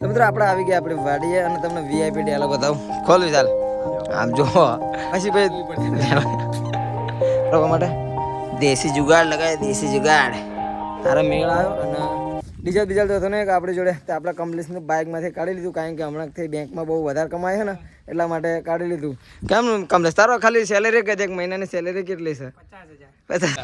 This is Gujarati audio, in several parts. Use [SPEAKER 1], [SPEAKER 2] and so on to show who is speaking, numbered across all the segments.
[SPEAKER 1] તો મિત્રો આપણે આવી ગયા આપણી વાડીએ અને તમને વીઆઈપી ડેલો બતાવું. ખોલ વિશાલ, આમ જો પછી ભાઈ માટે દેશી જુગાડ લગાય, દેશી જુગાડ તારા મેળ આવ્યો. અને ડીઝલ તો હતો ને આપણી જોડે તો આપણે કમ્પ્લીટની બાઇકમાંથી કાઢી લીધું, કારણ કે હમણાંથી બેંકમાં બહુ વધારે કમાય છે ને એટલા માટે કાઢી લીધું. કેમ કમ્પ્લીટ તારો ખાલી સેલેરી કે એક મહિનાની સેલેરી કેટલી છે? 50,000.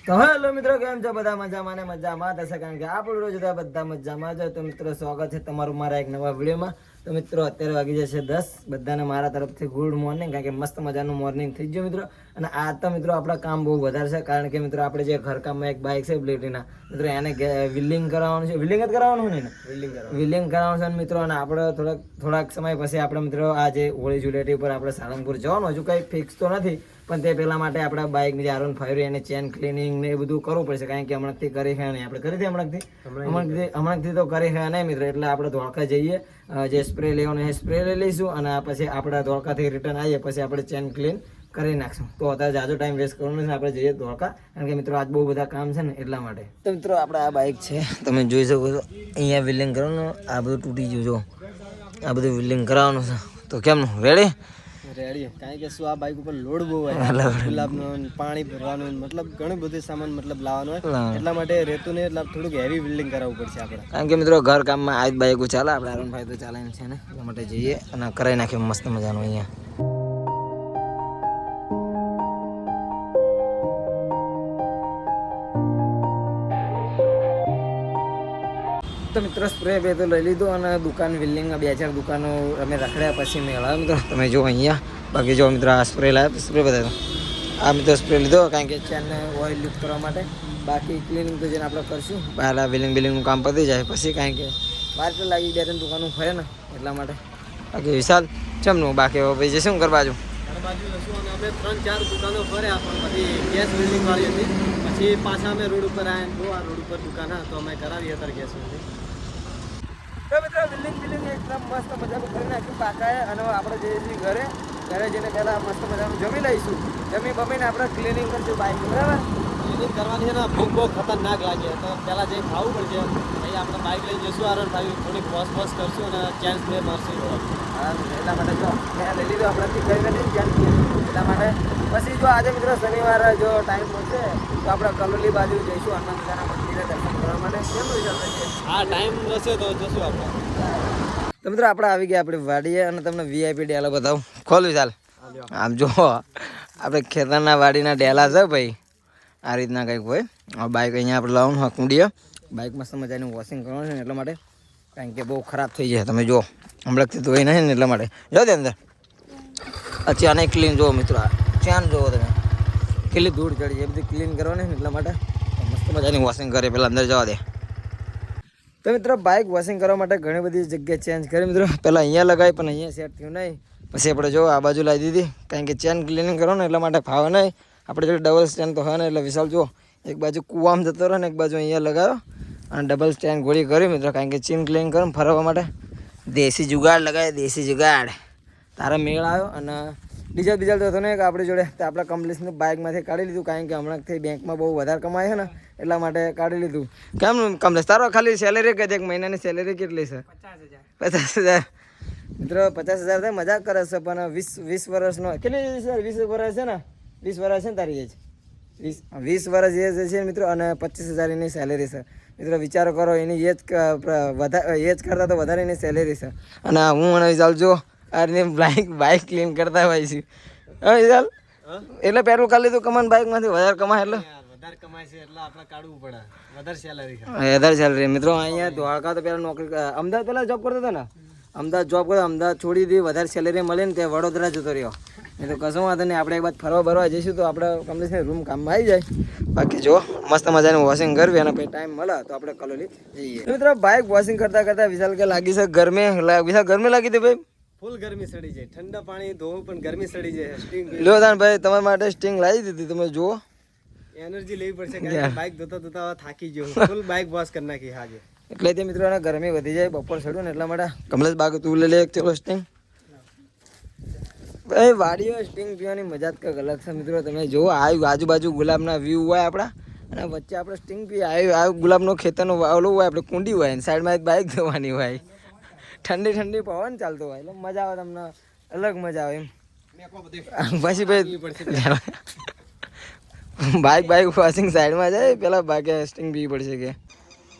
[SPEAKER 1] તો હેલો મિત્રો, કેમ છો બધા? મજામાં ને મજામાં થશે, કારણ કે આપણું રોજ બધા મજામાં જ. તો મિત્રો સ્વાગત છે તમારું મારા એક નવા વિડીયોમાં. તો મિત્રો અત્યારે વાગી જશે 10. બધાને મારા તરફથી ગુડ મોર્નિંગ, કારણ કે મસ્ત મજાનું મોર્નિંગ થઈ ગયું મિત્રો. અને આ તો મિત્રો આપણા કામ બહુ વધારે છે, કારણ કે મિત્રો આપણે જે ઘરકામમાં એક બાઇક છે બ્લેટીના મિત્રો, એને વિલિંગ કરાવવાનું છે. વિલિંગ જ કરાવવાનું ને, વિલિંગ કરાવવાનું છે મિત્રો. અને આપણે થોડાક સમય પછી આપણે મિત્રો આ જે હોળી ધૂળેટી ઉપર આપણે સાળંગપુર જવાનું, હજુ કંઈ ફિક્સ તો નથી, પણ તે પહેલા માટે આપણા બાઇકની જે R1 5 એને ચેન ક્લિનિંગ ને એ બધું કરવું પડશે, કારણ કે હમણાંથી કરી છે નહીં. આપણે કરી દઈએ હમણાંથી તો કરી છે નહીં મિત્રો. એટલે આપણે ધોળકા જઈએ, જે સ્પ્રે લેવાનો એ સ્પ્રે લઈ લઈશું, અને પછી આપણે ધોળકાથી રિટર્ન આવીએ પછી આપણે ચેન ક્લીન કરી નાખશું. તો અત્યારે જાજો ટાઈમ વેસ્ટ કરવાનો છે, આપણે જઈએ ધોળકા, કારણ કે મિત્રો આજ બહુ બધા કામ છે ને એટલા માટે. તો મિત્રો આપણે આ બાઇક છે, તમે જોઈ શકો છો. અહીંયા વિલિંગ કરવાનું, આ બધું તૂટી ગયું જો, આ બધું વિલિંગ કરાવવાનું છે. તો કેમનું રેડી? કારણ કે શું આ બાઇક ઉપર લોડ બહુ હોય, ગુલાબનું પાણી ભરવાનું, મતલબ ઘણું બધું સામાન મતલબ લાવવાનું હોય, એટલા માટે રહેતું નહીં, એટલે થોડુંક હેવી બિલ્ડિંગ કરાવવું પડશે આપણે. કારણ કે મિત્રો ઘર કામમાં આ જ બાઇકો ચાલે, આપણે R1 5 તો ચાલે છે ને, એટલા માટે જઈએ અને કરાવી નાખીએ મસ્ત મજાનું અહીંયા. તો મિત્રો સ્પ્રે બે તો લઈ લીધું, અને દુકાન વિલિંગ 2-4 દુકાનો અમે રખડ્યા પછી મેળવ્યા મિત્રો. તમે જો અહીંયા, બાકી જો મિત્રો આ સ્પ્રે લાવ્યા, સ્પ્રે બતાવ્યો. આ મિત્રો સ્પ્રે લીધો, કારણ કે ચેનને ઓઇલ લીક કરવા માટે. બાકી ક્લિનિંગ તો જેને આપણે કરશું, બહાર વિલિંગનું કામ પતી જાય પછી, કારણ કે બહાર તો લાગી 2-3 દુકાનો ફરે ને એટલા માટે. બાકી વિશાલ ચમનું બાકી ભાઈ જે શું કરવા બાજુ અમે 3-4 દુકાનો ફર્યા, પણ બધી ગેસ બિલ્ડિંગ વાળી હતી. પછી પાછા અમે રોડ ઉપર આવ્યા, આ રોડ ઉપર દુકાન હા, તો અમે કરાવી અત્યારે ગેસ બિલ્ડિંગ. તો મિત્રો બિલ્ડિંગ એકદમ મસ્ત મજાનું કરી નાખ્યું પાકાએ. અને આપણે જઈએ છીએ ઘરે જઈને પહેલાં મસ્ત મજાનું જમી લઈશું. જમી બમીને આપણે ક્લિનિંગ કરીશું બાઇક, બરાબર? ક્લિનિંગ કરવાની છે ને, ભૂખ બહુ ખતરનાક લાગે, તો પહેલાં જઈને ખાવું પડશે. અહીં આપણે બાઇક લઈ જઈશું, R1 5 થોડીક વોશ કરશું અને ચેન સ્પ્રે મારશું. હા, એટલા માટે જો મેં લઈ લીધું, આપણાથી કઈ નથી ચેન, એટલા માટે. પછી જો આજે મિત્રો શનિવાર જો ટાઈમ મળશે તો આપણે કલોલી બાજુ જઈશું હનુમાનજીના મંદિરે દર્શન કરવા માટે. હા, ટાઈમ હશે તો જશું આપણે. તો મિત્રો આપણે આવી ગયા આપણી વાડીએ, અને તમને વીઆઈપી ડેલા બતાવું. ખોલ વિશાલ, આમ જો આપણે ખેતરના વાડીના ડેલા છે ભાઈ, આ રીતના કંઈક હોય. આ બાઇક અહીંયા આપણે લાવવાનું હકુંડીએ, બાઇક મસ્ત મજાનું વોશિંગ કરવાનું છે ને એટલા માટે, કારણ કે બહુ ખરાબ થઈ જાય. તમે જો હમણાંથી ધોઈ નહીં ને એટલા માટે. જો તે અંદર અચ્છા આને ક્લીન જુઓ મિત્રો, ચાન જુઓ તમે કેટલી ધૂળ ચડી, એ બધી ક્લીન કરવાની ને એટલા માટે મસ્ત મજાની વોશિંગ કરે. પહેલાં અંદર જવા દે. તો મિત્રો બાઇક વોશિંગ કરવા માટે ઘણી બધી જગ્યાએ ચેન્જ કરી મિત્રો. પહેલાં અહીંયા લગાવી, પણ અહીંયા સેટ થયું નહીં. પછી આપણે જો આ બાજુ લાવી દીધી, કારણ કે ચેન ક્લિનિંગ કરો ને એટલા માટે ફાવે નહીં. આપણે જો ડબલ સ્ટેન્ડ તો હોય ને, એટલે વિશાલ જો એક બાજુ કૂવામાં જતો રહે ને એક બાજુ અહીંયા લગાવ્યો, અને ડબલ સ્ટેન્ડ ગોળી કરી મિત્રો, કારણ કે ચેન ક્લિનિંગ કરો ફરવા માટે. દેશી જુગાડ લગાવે, દેશી જુગાડ તારા મેળ આવ્યો. અને ડીઝલ તો હતો ને આપણી જોડે, તો આપણે કમ્પ્લીટની બાઇકમાંથી કાઢી લીધું, કારણ કે હમણાંથી બેંકમાં બહુ વધારે કમાય છે ને એટલા માટે કાઢી લીધું. કેમ કમ્પ્લીટ તારો ખાલી સેલેરી કે એક મહિનાની સેલેરી કેટલી છે? 50,000. મિત્રો 50,000 થાય, મજાક કરે છે, પણ 20 વર્ષનો કેટલી સર? 20 વર્ષ છે ને, 20 વર્ષ છે ને તારી એજ? 20 વર્ષ એજ છે મિત્રો, અને 25,000 એની સેલેરી છે મિત્રો. વિચારો કરો, એની એજ કરતાં તો વધારે એની સેલેરી છે. અને હું અને વિશાલ જો બાઇક ક્લીન કરતા હોય છે. હા વિશાલ, એટલે પેટ્રોલ કાઢી લીધું કમાન બાઇકમાંથી વધારે કમાય, એટલે વધારે કમાય છે એટલે આપણે કાઢવું પડે વધારે સેલરી મિત્રો. અહીંયા ધોળકા તો પહેલાં નોકરી, અમદાવાદ પહેલાં જોબ કરતો હતો ને, અમદાવાદ જોબ કરતો, અમદાવાદ છોડી દીધી, વધારે સેલેરી મળે ને ત્યાં વડોદરા જતો રહ્યો. એ તો કશું વાંધો નહીં, આપણે એક બાદ ફરવા જઈશું તો આપણે કમ્પ્લીટ રૂમ કામમાં આવી જાય. બાકી જો મસ્ત મજાનું વોશિંગ કરવી, અને પછી ટાઈમ મળે તો આપણે કલોલી જઈએ. મિત્રો બાઇક વોશિંગ કરતા વિશાલ કે લાગી છે ગરમી. વિશાલ ગરમી લાગી હતી ભાઈ? ફૂલ ગરમી સડી જાય, ઠંડા પાણી ધોવું પણ ગરમી સડી જાય. સ્ટિંગ લો દાન ભાઈ, તમારા માટે સ્ટિંગ લાવી દીધી, તમે જુઓ. એનર્જી લેવી પડશે, કારણ કે બાઇક ધોતા થાકી ગયો, ફૂલ બાઇક વોશ કરી નાખી આજે. એટલે તે મિત્રો ગરમી વધી જાય, બપોર ચડ્યું ને એટલા માટે. કમલેશ બાકી તું લઈ લે એક ચલો સ્ટિંગ. ભાઈ વાડીઓ સ્ટિંગ પીવાની મજા જ કંઈક અલગ છે મિત્રો. તમે જુઓ આજુબાજુ ગુલાબના વ્યૂ હોય આપણા, અને વચ્ચે આપણે સ્ટિંગ બી આવ્યું ગુલાબનો ખેતરનો ઓલું હોય આપણે કુંડી હોય અને સાઈડમાં એક બાઇક ધોવાની હોય, ઠંડી ઠંડી પવન ચાલતો હોય એટલે મજા આવે, તમને અલગ મજા આવે એમ. પછી ભાઈ બાઇક વોશિંગ સાઈડમાં જાય પેલા ભાગે સ્ટિંગ પીવી પડશે કે.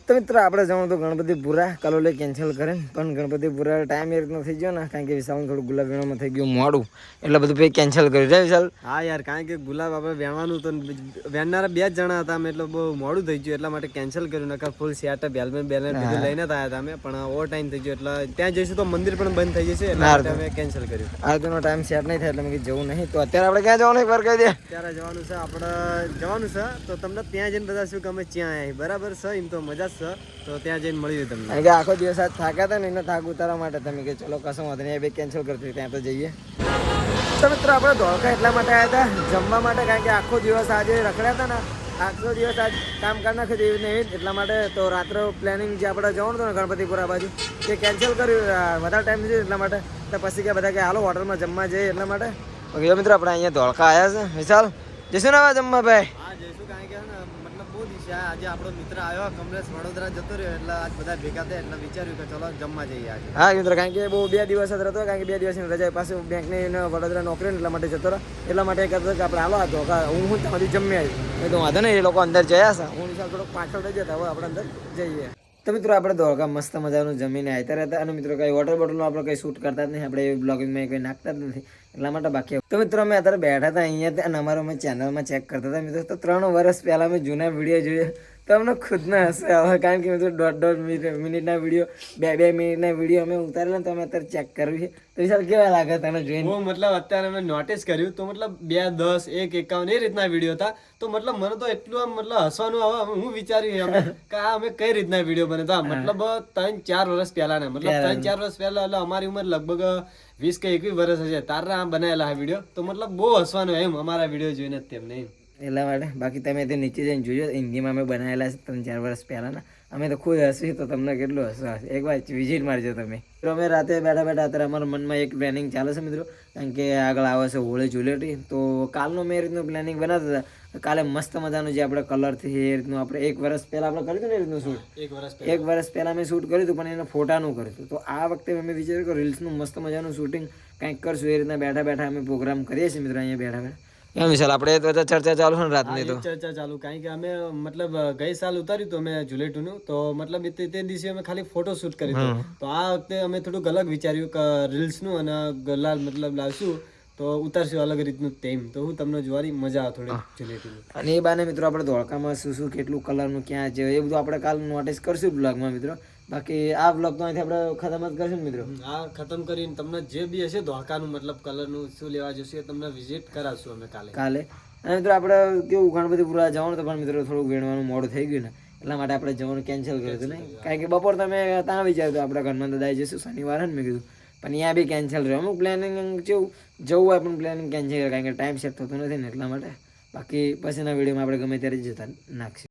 [SPEAKER 1] તો મિત્રો આપણે જવાનું તો ગણપતિપુરા કલોલે કેન્સલ કરે, પણ ગણપતિપુરા ટાઈમ એ રીતનો થઈ ગયો ને, કારણ કે વિશાલ થોડું ગુલાબ વેણવામાં થઈ ગયું મોડું, એટલે બધું પછી કેન્સલ કર્યું છે વિશાલ.
[SPEAKER 2] હા યાર, કારણ કે ગુલાબ આપણે વેણવાનું તો વેણનારા 2 જ જણા હતા અમે, એટલે બહુ મોડું થઈ ગયું એટલા માટે કેન્સલ કર્યું. નકર ફૂલ સેટઅપ હેલ્મેટ બેલેટ બધું લઈને જ આવ્યા હતા અમે, પણ ઓવર ટાઈમ થઈ ગયો એટલે ત્યાં જઈશું તો મંદિર પણ બંધ થઈ જશે એટલે અમે કેન્સલ કર્યું.
[SPEAKER 1] આરતીનો ટાઈમ સેટ નહીં થાય એટલે મેં જવું નહીં. તો અત્યારે આપણે ક્યાં જવાનું એકવાર કહી દે.
[SPEAKER 2] અત્યારે જવાનું છે, આપણે જવાનું છે તો તમને ત્યાં જઈને બધા શું કે અમે ત્યાં આવ્યા બરાબર છે, એમ તો મજા જ છે, તો ત્યાં જઈને મળ્યું તમને.
[SPEAKER 1] કારણ કે આખો દિવસ આજ થાક્યા હતા ને, એનો થાક ઉતારવા માટે તમે કે ચલો કશું વાંધો નહીં, એ બે કેન્સલ કરતી ત્યાં તો જઈએ. તો મિત્રો આપણે ધોળકા એટલા માટે આવ્યા હતા જમવા માટે, કારણ કે આખો દિવસ આજે રખડ્યા હતા ને, આખો દિવસ આજ કામ કરી નાખ્યું એવી નહીં, એટલા માટે તો રાત્રે પ્લાનિંગ જે આપણે જવાનું હતું ને ગણપતિપુરા બાજુ તે કેન્સલ કર્યું, વધારે ટાઈમ થયો એટલા માટે. તો પછી કે બધા કે હાલો હોટલમાં જમવા જઈએ એટલા માટે. ઓકે મિત્રો આપણે અહીંયા ધોળકા આવ્યા છે. વિશાલ જઈશું ને જમવા ભાઈ?
[SPEAKER 2] હા જઈશું, કારણ કે મતલબ બહુ દિવસે આજે આપણો મિત્ર આવ્યો કમલેશ વડોદરા જતો રહ્યો, એટલે આજ બધા ભેગા થયા એટલે વિચાર્યું કે ચલો જમવા જઈએ આજે.
[SPEAKER 1] હા મિત્ર, કારણ કે બહુ 2 દિવસ જ હતો, કારણ કે 2 દિવસની રજા પાસે બેંકની વડોદરા નોકરી એટલા માટે જતો રહ્યો, એટલા માટે કહેતો કે આપણે હાલો આ ધોકા હું ત્યાંથી જમી આવી. તો વાંધો નહીં, એ લોકો અંદર જયા છે, હું વિશાલ થોડોક પાછળ રહી જતા, હવે આપણે અંદર જઈએ. તો મિત્રો આપણે ધોળકા મસ્ત મજાનું જમીને આવતા રહેતા, અને મિત્રો કંઈ વોટર બોટલનું આપણે કંઈ શૂટ કરતા જ નહીં, આપણે બ્લોગિંગમાં કંઈ નાખતા જ નથી એટલા માટે બાકી. તો મિત્રો અમે અત્યારે બેઠા હતા અહીંયા અને અમારો અમે ચેનલમાં ચેક કરતા હતા મિત્રો, તો 3 વર્ષ પહેલાં મેં જૂના વિડીયો જોઈએ તો અમને ખુદને હસે આવે, કારણ કે મિત્રો 1.5 મિનિટના વિડીયો 2 મિનિટના વિડીયો અમે ઉતારેલા, તો અમે અત્યારે ચેક કરવી છે. તો વિશાલ કેવા લાગે તને જોઈને?
[SPEAKER 2] હું મતલબ અત્યારે મેં નોટિસ કર્યું તો મતલબ 2, 10, 1, 51 એ રીતના વિડીયો હતા, તો મતલબ મને તો એટલું આમ મતલબ હસવાનું આવે. હું વિચાર્યું અમે કે અમે કઈ રીતના વિડીયો બનતા, મતલબ 3-4 વર્ષ પહેલાના, મતલબ 3-4 વર્ષ પહેલા એટલે અમારી ઉંમર લગભગ 20 કે 21 વર્ષ હશે તારા બનાવેલા આ વિડીયો, તો મતલબ બહુ હસવાનું એમ અમારા વિડીયો જોઈને તેમને એમ.
[SPEAKER 1] એટલા માટે બાકી તમે તે નીચે જઈને જોજો, હિન્દીમાં અમે બનાવેલા છે 3-4 વર્ષ પહેલાંના, અમે તો ખુદ હસવી તો તમને કેટલું હસવા, એકવાર વિઝિટ મારજો તમે. મિત્રો અમે રાતે બેઠા બેઠા અત્યારે અમારા મનમાં એક પ્લાનિંગ ચાલે છે મિત્રો, કારણ કે આગળ આવે છે હોળી ધૂળેટી, તો કાલનો મેં એ રીતનું પ્લાનિંગ બનાવતા હતા. કાલે મસ્ત મજાનું જે આપણે કલરથી એ રીતનું આપણે 1 વર્ષ પહેલાં આપણે કર્યું હતું ને એ રીતનું શૂટ, 1 વર્ષ પહેલાં મેં શૂટ કર્યું હતું, પણ એને ફોટાનું કર્યું હતું. તો આ વખતે અમે વિચાર્યું કે રીલ્સનું મસ્ત મજાનું શૂટિંગ કંઈક કરશું, એ રીતના બેઠા બેઠા અમે પ્રોગ્રામ કરીએ છીએ મિત્રો અહીંયા બેઠા બેઠા. એમ વિશાલ આપણે તો ચર્ચા ચાલુ છે ને રાતની? તો
[SPEAKER 2] ચર્ચા ચાલુ, કારણ કે અમે મતલબ ગઈ સાલ ઉતાર્યું હતું અમે જુલેટુનું, તો મતલબ તે દિવસે અમે ખાલી ફોટો શૂટ કર્યું હતું, તો આ વખતે અમે થોડુંક અલગ વિચાર્યું કે રીલ્સનું અને ગલાલ મતલબ લાવશું તો ઉતારશું અલગ રીતનું તેમ, તો હું તમને જોવાની મજા આવે થોડી જુલેટીની.
[SPEAKER 1] અને એ બાને મિત્રો આપણે ધોળકામાં શું કેટલું કલરનું ક્યાં છે એ બધું આપણે કાલ નોટિસ કરશું બ્લોગમાં મિત્રો. બાકી આ બ્લોગ તો અહીંથી આપણે ખતમ જ કરશું મિત્રો.
[SPEAKER 2] આ ખતમ કરીને તમને જે બી હશે ધોળકાનું મતલબ કલરનું શું લેવા જશે એ તમને વિઝિટ કરાવશું અમે કાલે. અને મિત્રો આપણે કેવું ગણપતિપુરા જવાનું તો પણ મિત્રો થોડું વેણવાનું મોડું થઈ ગયું ને, એટલા માટે આપણે જવાનું કેન્સલ કર્યું હતું નહીં, કારણ કે બપોર તમે ત્યાં વિચાર્યું હતું આપણે ઘરમાં દાદાએ જઈશું શનિવારે ને, મેં કીધું પણ ત્યાં બી કેન્સલ રહ્યું. અમુક પ્લાનિંગ કેવું જવું હોય પણ પ્લાનિંગ કેન્સલ કરે, કારણ કે ટાઈમ સેટ થતો નથી ને એટલા માટે. બાકી પછીના વિડીયોમાં આપણે ગમે ત્યારે જતા નાખીશું.